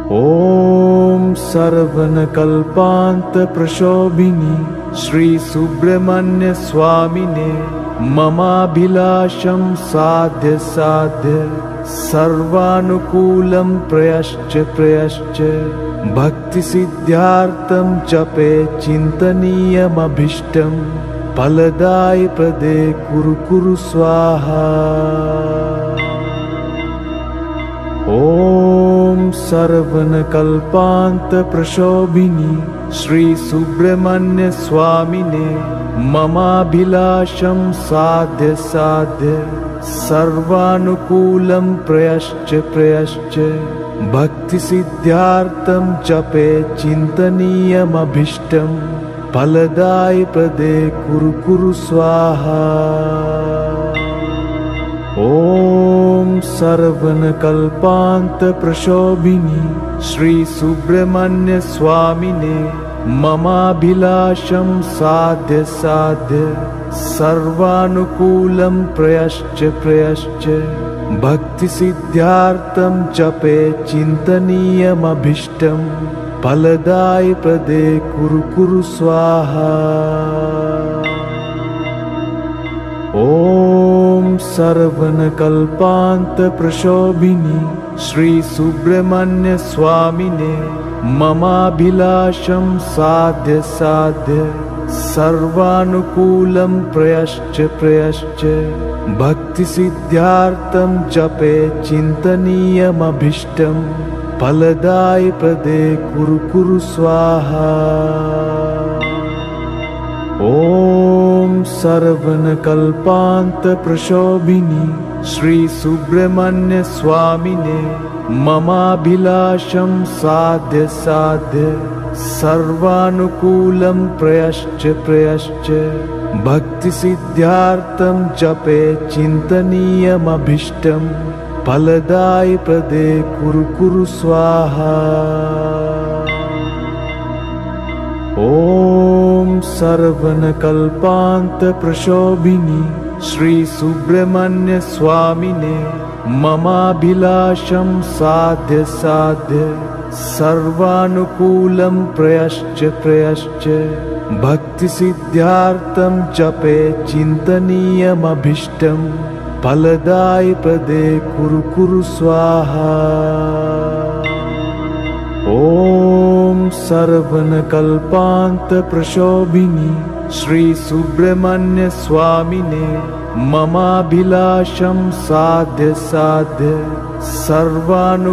ॐ सर्वनकल्पान्त प्रशोभिनी श्री सुब्रह्मण्य स्वामिने ममाभिलाषं साध्य सर्वानुकूलं प्रयश्च भक्तिसिद्ध्यार्थं जपे चिन्तनीयमभीष्टं फलदायिप्रदे कुरु स्वाहा। ॐ सर्वनकल्पान्त प्रशोभिनी श्री सुब्रह्मण्य स्वामिने ममाभिलाषं साध्य सर्वानुकूलं प्रयश्च भक्तिसिद्ध्यार्थं जपे चिन्तनीयमभीष्टं फलदायिप्रदे कुरु स्वाहा। ॐ सर्वनकल्पान्त प्रशोभिनी श्री सुब्रह्मण्य स्वामिने ममाभिलाषं साध्य सर्वानुकूलं प्रयश्च भक्तिसिद्ध्यार्थं जपे चिन्तनीयमभीष्टं फलदायिप्रदे कुरु स्वाहा। ॐ सर्वनकल्पान्त प्रशोभिनी श्री सुब्रह्मण्य स्वामिने ममाभिलाषं साध्य सर्वानुकूलं प्रयश्च भक्तिसिद्ध्यार्थं जपे चिन्तनीयमभीष्टं फलदायिप्रदे कुरु स्वाहा। ॐ सर्वनकल्पान्त प्रशोभिनी श्री सुब्रह्मण्य स्वामिने ममाभिलाषं साध्य सर्वानुकूलं प्रयश्च भक्तिसिद्ध्यार्थं जपे चिन्तनीयमभीष्टं फलदायिप्रदे कुरु स्वाहा। ॐ सर्वनकल्पान्त प्रशोभिनी श्री सुब्रह्मण्य स्वामिने ममाभिलाषं साध्य सर्वानुकूलं प्रयश्च भक्तिसिद्ध्यार्थं जपे चिन्तनीयमभीष्टं फलदायिप्रदे कुरु स्वाहा। ॐ सर्वनकल्पान्त प्रशोभिनी श्री सुब्रह्मण्य स्वामिने ममाभिलाषं साध्य सर्वानु